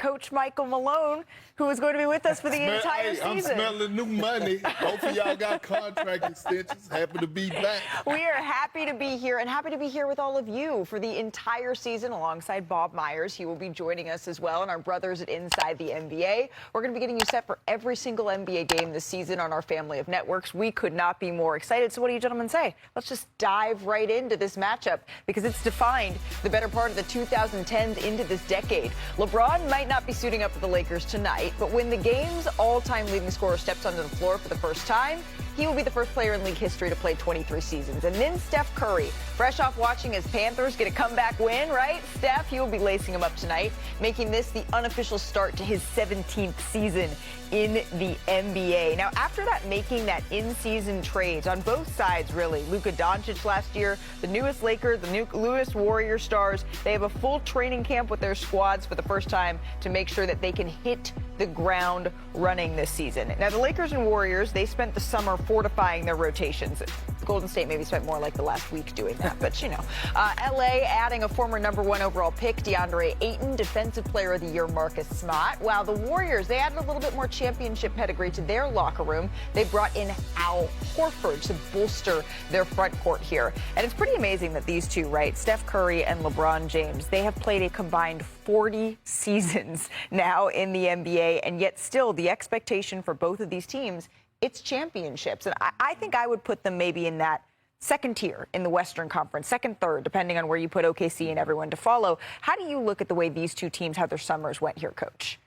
Coach Michael Malone, who is going to be with us for the entire season. I'm smelling new money. Both of y'all got contract extensions. Happy to be back. We are happy to be here and happy to be here with all of you for the entire season alongside Bob Myers. He will be joining us as well, and our brothers at Inside the NBA. We're going to be getting you set for every single NBA game this season on our family of networks. We could not be more excited. So what do you gentlemen say? Let's just dive right into this matchup because it's defined the better part of the 2010s into this decade. LeBron might not be suiting up for the Lakers tonight, but when the game's all-time leading scorer steps onto the floor for the first time, he will be the first player in league history to play 23 seasons. And then Steph Curry, fresh off watching his Panthers get a comeback win, right? Steph, he will be lacing him up tonight, making this the unofficial start to his 17th season in the NBA. Now, after that, making that in-season trades on both sides, really. Luka Doncic last year, the newest Lakers, the newest Warriors stars, they have a full training camp with their squads for the first time to make sure that they can hit the ground running this season. Now, the Lakers and Warriors, they spent the summer fortifying their rotations. Golden State maybe spent more like the last week doing that, but you know. LA adding a former #1 overall pick, DeAndre Ayton, Defensive Player of the Year, Marcus Smart. While the Warriors, they added a little bit more championship pedigree to their locker room. They brought in Al Horford to bolster their front court here. And it's pretty amazing that these two, right, Steph Curry and LeBron James, they have played a combined 40 seasons now in the NBA, and yet still the expectation for both of these teams, it's championships. And I think I would put them maybe in that second tier in the Western Conference, second, third, depending on where you put OKC and everyone to follow. How do you look at the way these two teams, how their summers went here, Coach?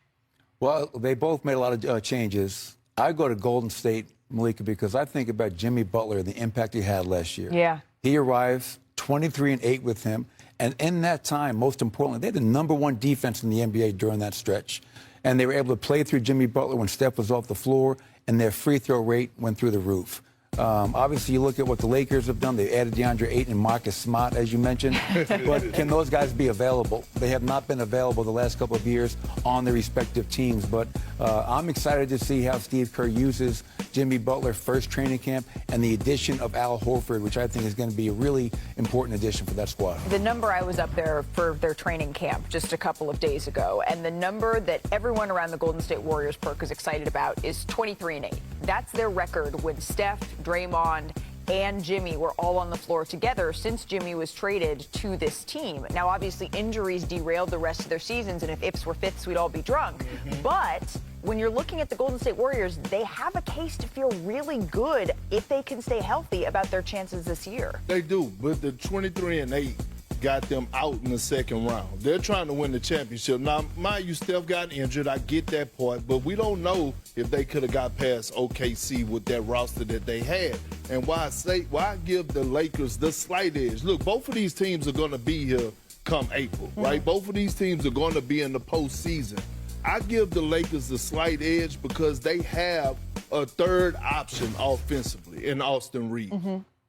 Well, they both made a lot of changes. I go to Golden State, Malika, because I think about Jimmy Butler and the impact he had last year. Yeah. He arrives 23-8 with him. And in that time, most importantly, they had the #1 defense in the NBA during that stretch. And they were able to play through Jimmy Butler when Steph was off the floor, and their free throw rate went through the roof. Obviously, you look at what the Lakers have done. They added DeAndre Ayton and Marcus Smart, as you mentioned. But can those guys be available? They have not been available the last couple of years on their respective teams. But I'm excited to see how Steve Kerr uses Jimmy Butler first training camp and the addition of Al Horford, which I think is going to be a really important addition for that squad. The number I was up there for their training camp just a couple of days ago, and the number that everyone around the Golden State Warriors perk is excited about is 23-8. That's their record when Steph, Draymond, and Jimmy were all on the floor together since Jimmy was traded to this team. Now, obviously, injuries derailed the rest of their seasons, and if ifs were fifths, we'd all be drunk. But when you're looking at the Golden State Warriors, they have a case to feel really good if they can stay healthy about their chances this year. They do, but the 23-8 got them out in the second round. They're trying to win the championship. Now, mind you, Steph got injured. I get that part, but we don't know if they could have got past OKC with that roster that they had. And why I give the Lakers the slight edge. Look, both of these teams are going to be here come April, right? Both of these teams are going to be in the postseason. I give the Lakers the slight edge because they have a third option offensively in Austin Reeves.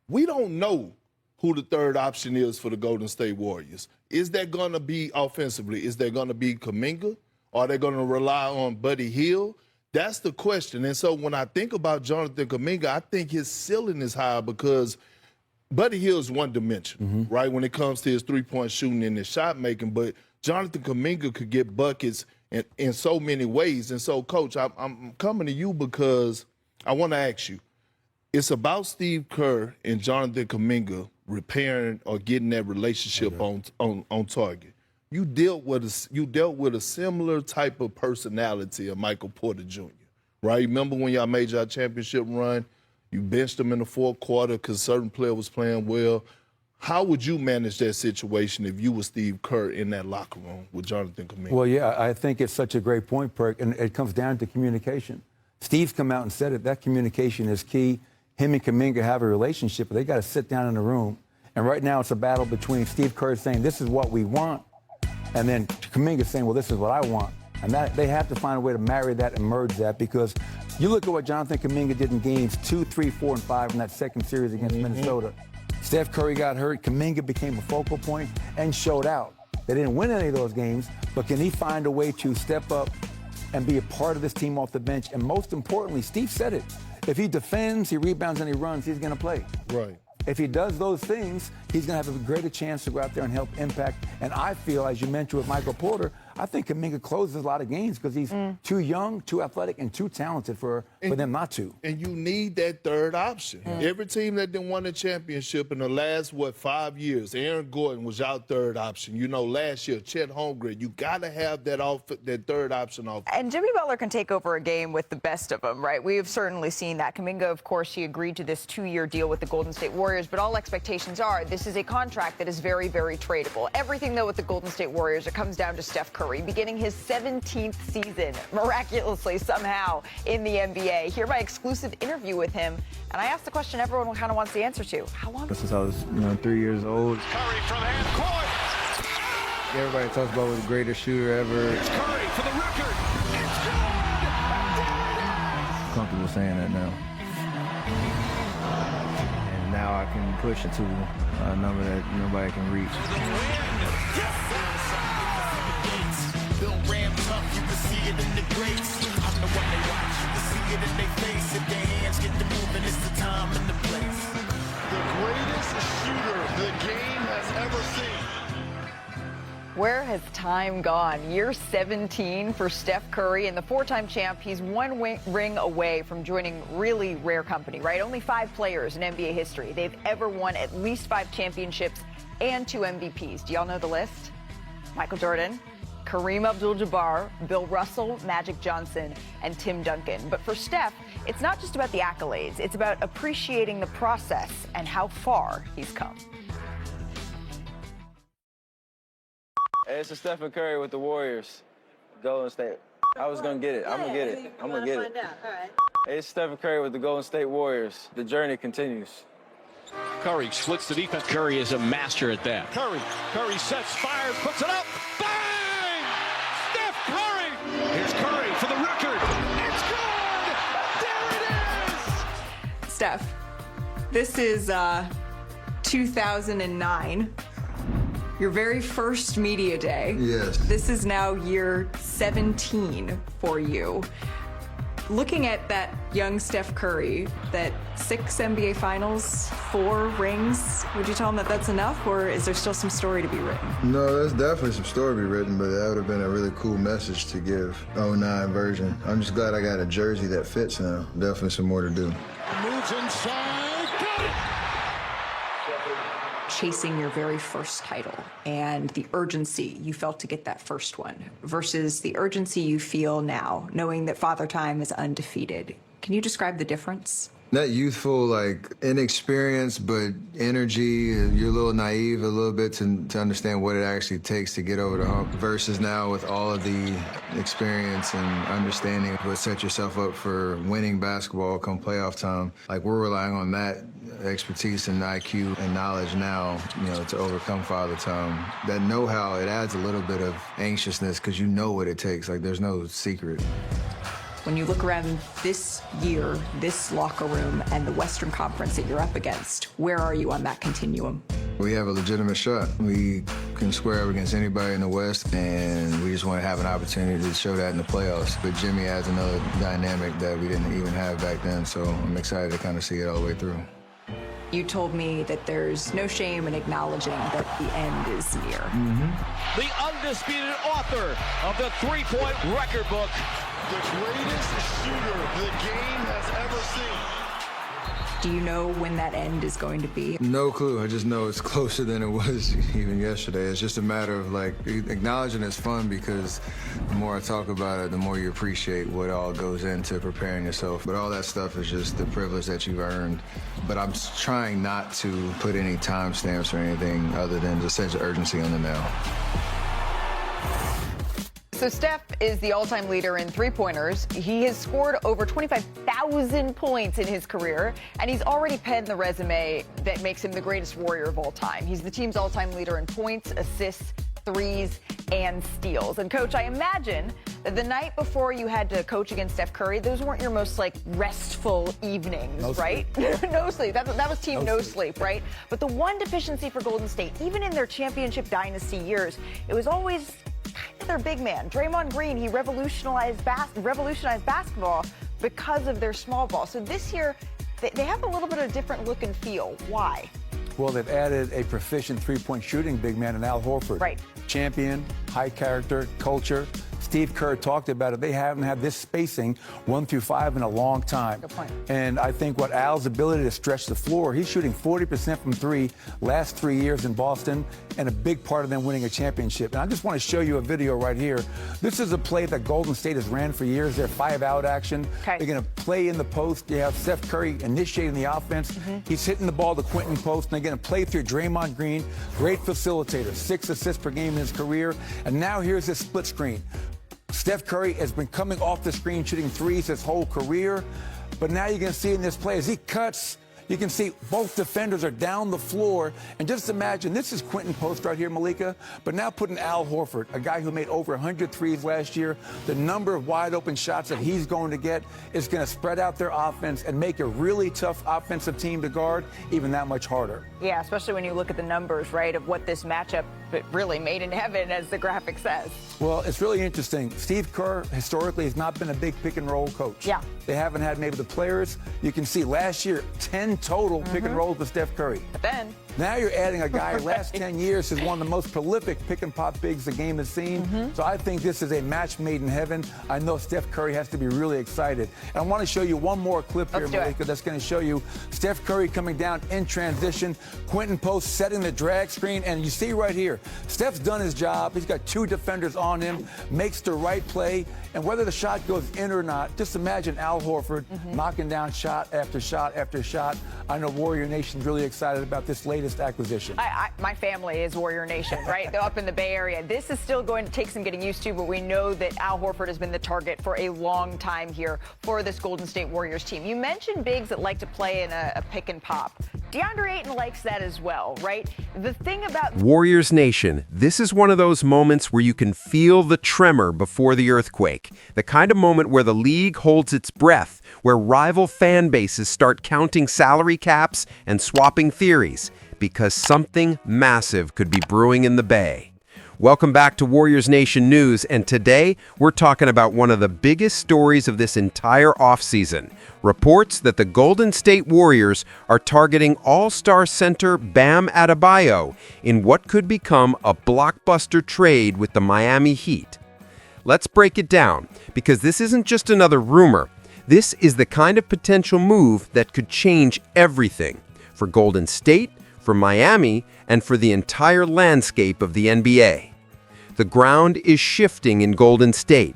We don't know who the third option is for the Golden State Warriors. Is that going to be offensively? Is that going to be Kuminga? Are they going to rely on Buddy Hield? That's the question. And so when I think about Jonathan Kuminga, I think his ceiling is high because Buddy Hield is one dimension, right, when it comes to his three-point shooting and his shot making. But Jonathan Kuminga could get buckets in so many ways. And so, Coach, I'm coming to you because I want to ask you, it's about Steve Kerr and Jonathan Kuminga repairing or getting that relationship on target. You dealt with a similar type of personality of Michael Porter Jr., right? Remember when y'all made your championship run? You benched him in the fourth quarter because a certain player was playing well. How would you manage that situation if you were Steve Kerr in that locker room with Jonathan Kuminga? Well, yeah, I think it's such a great point, Perk, and it comes down to communication. Steve's come out and said it. That communication is key. Him and Kuminga have a relationship, but they got to sit down in the room. And right now it's a battle between Steve Kerr saying, this is what we want, and then Kuminga saying, well, this is what I want. And that they have to find a way to marry that and merge that because you look at what Jonathan Kuminga did in games 2, 3, 4, and 5 in that second series against Minnesota. Steph Curry got hurt. Kuminga became a focal point and showed out. They didn't win any of those games, but can he find a way to step up and be a part of this team off the bench? And most importantly, Steve said it. If he defends, he rebounds, and he runs, he's going to play. Right. If he does those things, he's going to have a greater chance to go out there and help impact. And I feel, as you mentioned with Michael Porter, I think Kuminga closes a lot of games because he's too young, too athletic, and too talented for them not to. And you need that third option. Every team that didn't win a championship in the last, 5 years, Aaron Gordon was our third option. You know, last year, Chet Holmgren, you got to have that third option off. And Jimmy Butler can take over a game with the best of them, right? We have certainly seen that. Kuminga, of course, he agreed to this 2-year deal with the Golden State Warriors, but all expectations are this is a contract that is very, very tradable. Everything, though, with the Golden State Warriors, it comes down to Steph Curry, beginning his 17th season, miraculously, somehow, in the NBA. Hear my exclusive interview with him, and I asked the question everyone kind of wants the answer to. How long? Since I was, 3 years old. Curry from half court. Everybody talks about was the greatest shooter ever. It's Curry for the record. It's good. I'm comfortable saying that now. And now I can push it to a number that nobody can reach. Bill Ram tough, you can see it in the greats. I'm the one they watch, you can see it in their face. If their hands get to moving, it's the time and the place. The greatest shooter the game has ever seen. Where has time gone? Year 17 for Steph Curry, and the 4-time champ, he's one ring away from joining really rare company, right? Only 5 players in NBA history. They've ever won at least 5 championships and 2 MVPs. Do y'all know the list? Michael Jordan, Kareem Abdul-Jabbar, Bill Russell, Magic Johnson, and Tim Duncan. But for Steph, it's not just about the accolades. It's about appreciating the process and how far he's come. Hey, it's Steph Curry with the Warriors. Golden State. I was going to get it. I'm going to get it. I'm going to get it. All right. Hey, it's Steph Curry with the Golden State Warriors. The journey continues. Curry splits the defense. Curry is a master at that. Curry sets, fires, puts it up. Bang! Steph Curry! Here's Curry for the record. It's good! There it is! Steph, this is 2009. Your very first media day. Yes. This is now year 17 for you. Looking at that young Steph Curry, that 6 NBA Finals, 4 rings, would you tell him that that's enough, or is there still some story to be written? No, there's definitely some story to be written, but that would have been a really cool message to give. 09 version. I'm just glad I got a jersey that fits now. Definitely some more to do. Moves inside. Got it! Chasing your very first title and the urgency you felt to get that first one versus the urgency you feel now, knowing that Father Time is undefeated. Can you describe the difference? That youthful, inexperience, but energy. You're a little naive a little bit to understand what it actually takes to get over the hump versus now with all of the experience and understanding what set yourself up for winning basketball come playoff time. We're relying on that expertise and IQ and knowledge now, to overcome Father Time. That know-how, it adds a little bit of anxiousness because you know what it takes. There's no secret. When you look around this year, this locker room, and the Western Conference that you're up against, where are you on that continuum? We have a legitimate shot. We can square up against anybody in the West, and we just want to have an opportunity to show that in the playoffs. But Jimmy adds another dynamic that we didn't even have back then, so I'm excited to kind of see it all the way through. You told me that there's no shame in acknowledging that the end is near. The undisputed author of the three-point record book. The greatest shooter the game has ever seen. Do you know when that end is going to be? No clue. I just know it's closer than it was even yesterday. It's just a matter of acknowledging it's fun because the more I talk about it, the more you appreciate what all goes into preparing yourself. But all that stuff is just the privilege that you've earned. But I'm trying not to put any timestamps or anything other than just sense of urgency on the now. So Steph is the all-time leader in three-pointers. He has scored over 25,000 points in his career, and he's already penned the resume that makes him the greatest Warrior of all time. He's the team's all-time leader in points, assists, threes, and steals. And, Coach, I imagine that the night before you had to coach against Steph Curry, those weren't your most, restful evenings, No right? No sleep. That was team no sleep, right? But the one deficiency for Golden State, even in their championship dynasty years, it was always their big man. Draymond Green, he revolutionized basketball because of their small ball. So this year, they have a little bit of a different look and feel. Why? Well, they've added a proficient three-point shooting big man in Al Horford. Right. Champion, high character, culture. Steve Kerr talked about it. They haven't had this spacing 1 through 5 in a long time. Good point. And I think what Al's ability to stretch the floor, he's shooting 40% from 3 last 3 years in Boston, and a big part of them winning a championship. And I just want to show you a video right here. This is a play that Golden State has ran for years. They're 5-out action. Okay. They're going to play in the post. You have Steph Curry initiating the offense. He's hitting the ball to Quentin post, and they're going to play through Draymond Green. Great facilitator, 6 assists per game in his career. And now here's his split screen. Steph Curry has been coming off the screen shooting threes his whole career, but now you can see in this play as he cuts, you can see both defenders are down the floor. And just imagine, this is Quentin Post right here, Malika, but now putting Al Horford, a guy who made over 100 threes last year, the number of wide open shots that he's going to get is going to spread out their offense and make a really tough offensive team to guard even that much harder. Yeah, especially when you look at the numbers, right, of what this matchup really made in heaven, as the graphic says. Well, it's really interesting. Steve Kerr historically has not been a big pick and roll coach. Yeah. They haven't had maybe the players. You can see last year, 10 total pick and rolls with Steph Curry. But then Now you're adding a guy last 10 years is one of the most prolific pick and pop bigs the game has seen. So I think this is a match made in heaven. I know Steph Curry has to be really excited. And I want to show you one more clip here, Malika, that's going to show you Steph Curry coming down in transition, Quentin Post setting the drag screen, and you see right here, Steph's done his job. He's got two defenders on him, makes the right play, and whether the shot goes in or not, just imagine Al Horford knocking down shot after shot after shot. I know Warrior Nation's really excited about this latest acquisition. My family is Warrior Nation, right? They're up in the Bay Area. This is still going to take some getting used to, but we know that Al Horford has been the target for a long time here for this Golden State Warriors team. You mentioned bigs that like to play in a pick and pop. DeAndre Ayton likes that as well, right? The thing about Warriors Nation, this is one of those moments where you can feel the tremor before the earthquake. The kind of moment where the league holds its breath, where rival fan bases start counting salary caps and swapping theories, because something massive could be brewing in the Bay. Welcome back to Warriors Nation News, and today we're talking about one of the biggest stories of this entire offseason. Reports that the Golden State Warriors are targeting all-star center Bam Adebayo in what could become a blockbuster trade with the Miami Heat. Let's break it down, because this isn't just another rumor. This is the kind of potential move that could change everything for Golden State, for Miami, and for the entire landscape of the NBA. The ground is shifting in Golden State.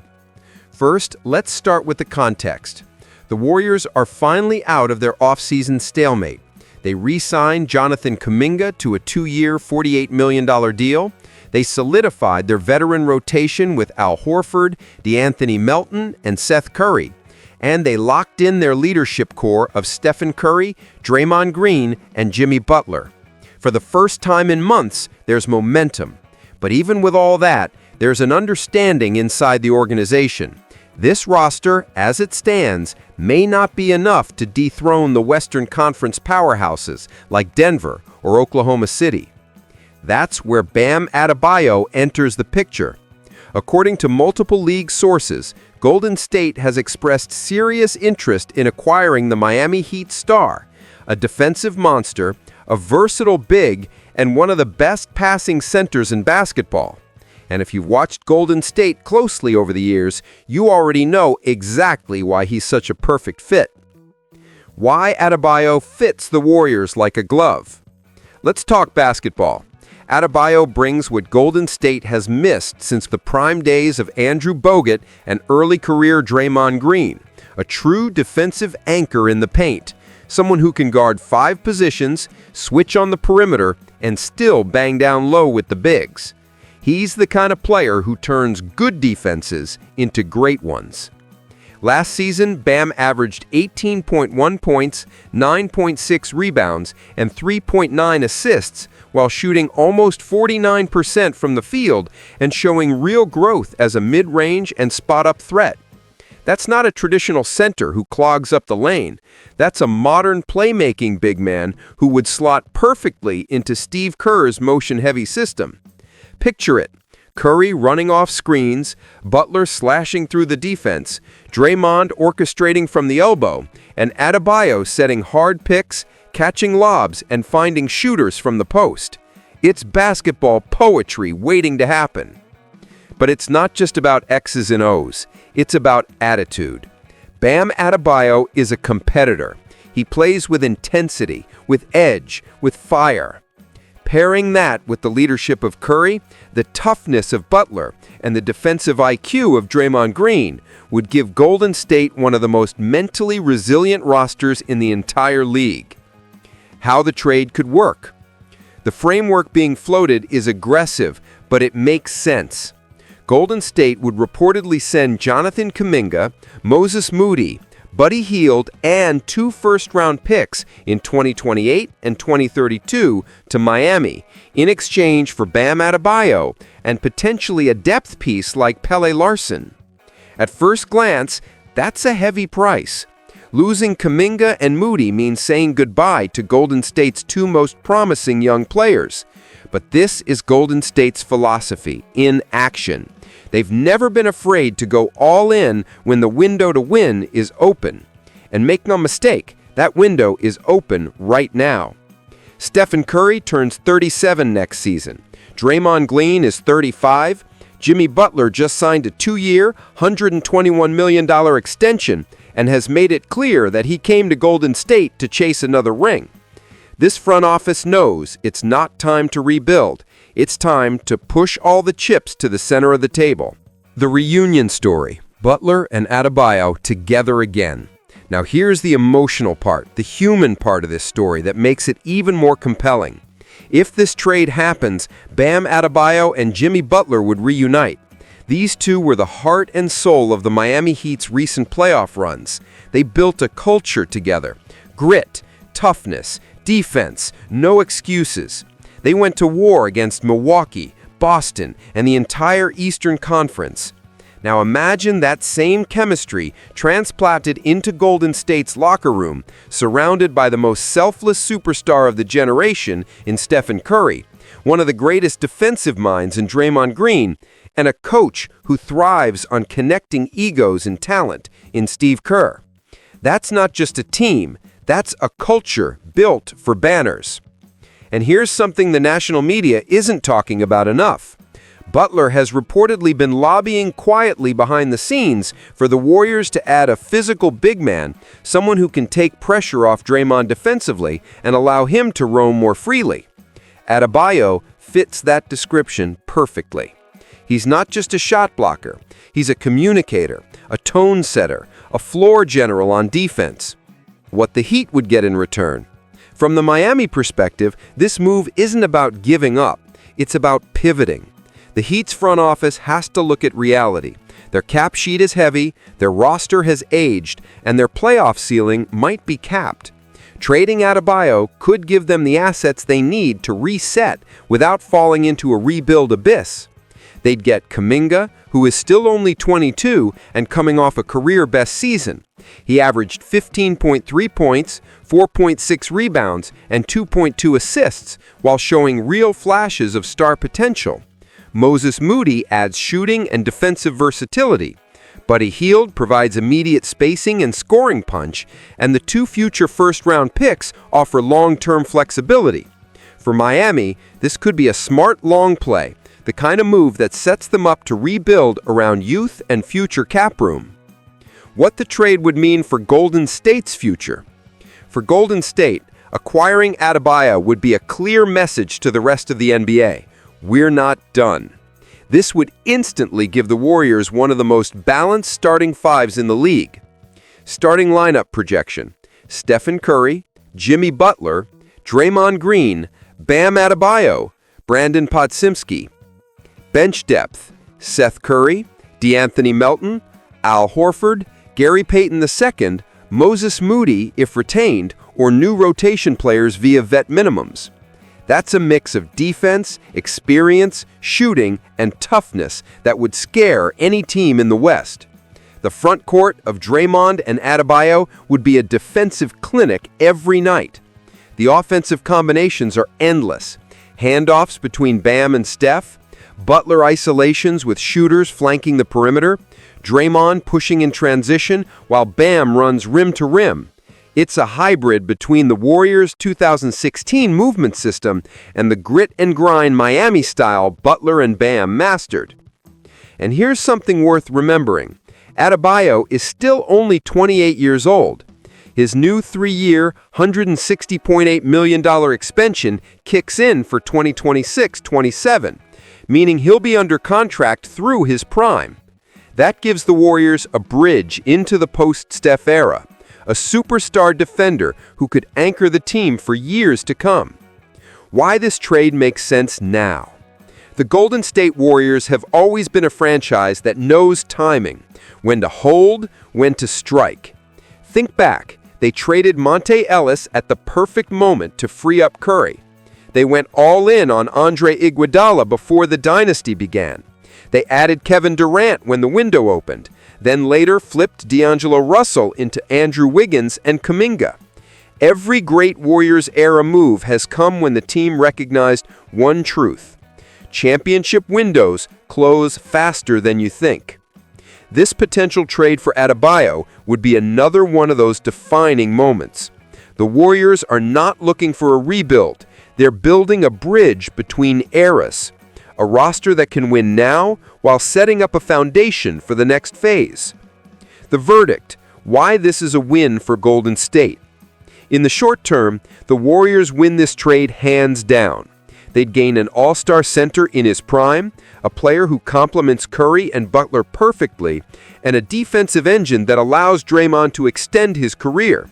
First, let's start with the context. The Warriors are finally out of their offseason stalemate. They re-signed Jonathan Kuminga to a 2-year, $48 million deal. They solidified their veteran rotation with Al Horford, DeAnthony Melton, and Seth Curry. And they locked in their leadership core of Stephen Curry, Draymond Green, and Jimmy Butler. For the first time in months, there's momentum. But even with all that, there's an understanding inside the organization. This roster, as it stands, may not be enough to dethrone the Western Conference powerhouses like Denver or Oklahoma City. That's where Bam Adebayo enters the picture. According to multiple league sources, Golden State has expressed serious interest in acquiring the Miami Heat star, a defensive monster, a versatile big, and one of the best passing centers in basketball. And if you've watched Golden State closely over the years, you already know exactly why he's such a perfect fit. Why Adebayo fits the Warriors like a glove. Let's talk basketball. Adebayo brings what Golden State has missed since the prime days of Andrew Bogut and early career Draymond Green, a true defensive anchor in the paint, someone who can guard 5 positions, switch on the perimeter, and still bang down low with the bigs. He's the kind of player who turns good defenses into great ones. Last season, Bam averaged 18.1 points, 9.6 rebounds, and 3.9 assists, while shooting almost 49% from the field and showing real growth as a mid-range and spot-up threat. That's not a traditional center who clogs up the lane. That's a modern playmaking big man who would slot perfectly into Steve Kerr's motion-heavy system. Picture it. Curry running off screens, Butler slashing through the defense, Draymond orchestrating from the elbow, and Adebayo setting hard picks, catching lobs and finding shooters from the post. It's basketball poetry waiting to happen. But it's not just about X's and O's. It's about attitude. Bam Adebayo is a competitor. He plays with intensity, with edge, with fire. Pairing that with the leadership of Curry, the toughness of Butler, and the defensive IQ of Draymond Green would give Golden State one of the most mentally resilient rosters in the entire league. How the trade could work. The framework being floated is aggressive, but it makes sense. Golden State would reportedly send Jonathan Kuminga, Moses Moody, Buddy Hield, and 2 first-round picks in 2028 and 2032 to Miami in exchange for Bam Adebayo and potentially a depth piece like Pele Larson. At first glance, that's a heavy price. Losing Kuminga and Moody means saying goodbye to Golden State's 2 most promising young players. But this is Golden State's philosophy in action. They've never been afraid to go all in when the window to win is open. And make no mistake, that window is open right now. Stephen Curry turns 37 next season. Draymond Green is 35. Jimmy Butler just signed a 2-year, $121 million extension and has made it clear that he came to Golden State to chase another ring. This front office knows it's not time to rebuild. It's time to push all the chips to the center of the table. The reunion story, Butler and Adebayo together again. Now here's the emotional part, the human part of this story that makes it even more compelling. If this trade happens, Bam Adebayo and Jimmy Butler would reunite. These two were the heart and soul of the Miami Heat's recent playoff runs. They built a culture together. Grit, toughness, defense, no excuses. They went to war against Milwaukee, Boston, and the entire Eastern Conference. Now imagine that same chemistry transplanted into Golden State's locker room, surrounded by the most selfless superstar of the generation in Stephen Curry, one of the greatest defensive minds in Draymond Green, and a coach who thrives on connecting egos and talent in Steve Kerr. That's not just a team, that's a culture built for banners. And here's something the national media isn't talking about enough. Butler has reportedly been lobbying quietly behind the scenes for the Warriors to add a physical big man, someone who can take pressure off Draymond defensively and allow him to roam more freely. Adebayo fits that description perfectly. He's not just a shot blocker. He's a communicator, a tone setter, a floor general on defense. What the Heat would get in return. From the Miami perspective, this move isn't about giving up. It's about pivoting. The Heat's front office has to look at reality. Their cap sheet is heavy, their roster has aged, and their playoff ceiling might be capped. Trading Adebayo could give them the assets they need to reset without falling into a rebuild abyss. They'd get Kuminga, who is still only 22 and coming off a career-best season. He averaged 15.3 points, 4.6 rebounds, and 2.2 assists while showing real flashes of star potential. Moses Moody adds shooting and defensive versatility. Buddy Hield provides immediate spacing and scoring punch, and the 2 future first-round picks offer long-term flexibility. For Miami, this could be a smart long play, the kind of move that sets them up to rebuild around youth and future cap room. What the trade would mean for Golden State's future. For Golden State, acquiring Adebayo would be a clear message to the rest of the NBA. We're not done. This would instantly give the Warriors one of the most balanced starting fives in the league. Starting lineup projection: Stephen Curry, Jimmy Butler, Draymond Green, Bam Adebayo, Brandon Podsimski. Bench depth: Seth Curry, DeAnthony Melton, Al Horford, Gary Payton II, Moses Moody if retained, or new rotation players via vet minimums. That's a mix of defense, experience, shooting, and toughness that would scare any team in the West. The front court of Draymond and Adebayo would be a defensive clinic every night. The offensive combinations are endless. Handoffs between Bam and Steph, Butler isolations with shooters flanking the perimeter, Draymond pushing in transition while Bam runs rim to rim. It's a hybrid between the Warriors' 2016 movement system and the grit and grind Miami style Butler and Bam mastered. And here's something worth remembering. Adebayo is still only 28 years old. His new 3-year, $160.8 million extension kicks in for 2026-27, meaning he'll be under contract through his prime. That gives the Warriors a bridge into the post-Steph era, a superstar defender who could anchor the team for years to come. Why this trade makes sense now? The Golden State Warriors have always been a franchise that knows timing, when to hold, when to strike. Think back, they traded Monte Ellis at the perfect moment to free up Curry. They went all in on Andre Iguodala before the dynasty began. They added Kevin Durant when the window opened, then later flipped D'Angelo Russell into Andrew Wiggins and Kuminga. Every great Warriors-era move has come when the team recognized one truth: championship windows close faster than you think. This potential trade for Adebayo would be another one of those defining moments. The Warriors are not looking for a rebuild. They're building a bridge between eras, a roster that can win now while setting up a foundation for the next phase. The verdict: why this is a win for Golden State. In the short term, the Warriors win this trade hands down. They'd gain an all-star center in his prime, a player who complements Curry and Butler perfectly, and a defensive engine that allows Draymond to extend his career.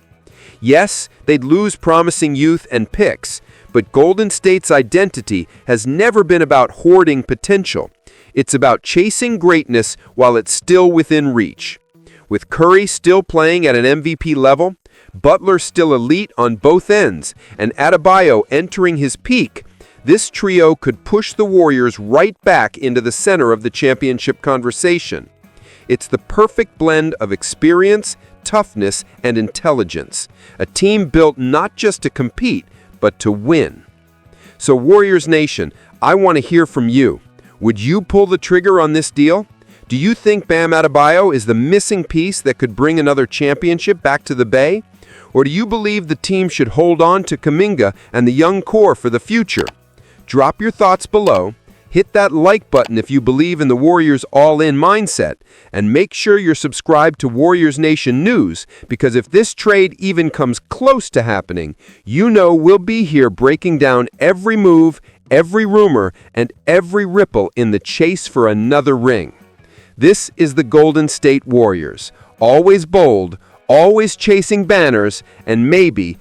Yes, they'd lose promising youth and picks, but Golden State's identity has never been about hoarding potential. It's about chasing greatness while it's still within reach. With Curry still playing at an MVP level, Butler still elite on both ends, and Adebayo entering his peak, this trio could push the Warriors right back into the center of the championship conversation. It's the perfect blend of experience, toughness, and intelligence. A team built not just to compete, but to win. So Warriors Nation, I want to hear from you. Would you pull the trigger on this deal? Do you think Bam Adebayo is the missing piece that could bring another championship back to the Bay? Or do you believe the team should hold on to Kuminga and the young core for the future? Drop your thoughts below, hit that like button if you believe in the Warriors all-in mindset, and make sure you're subscribed to Warriors Nation News, because if this trade even comes close to happening, you know we'll be here breaking down every move, every rumor, and every ripple in the chase for another ring. This is the Golden State Warriors, always bold, always chasing banners, and maybe,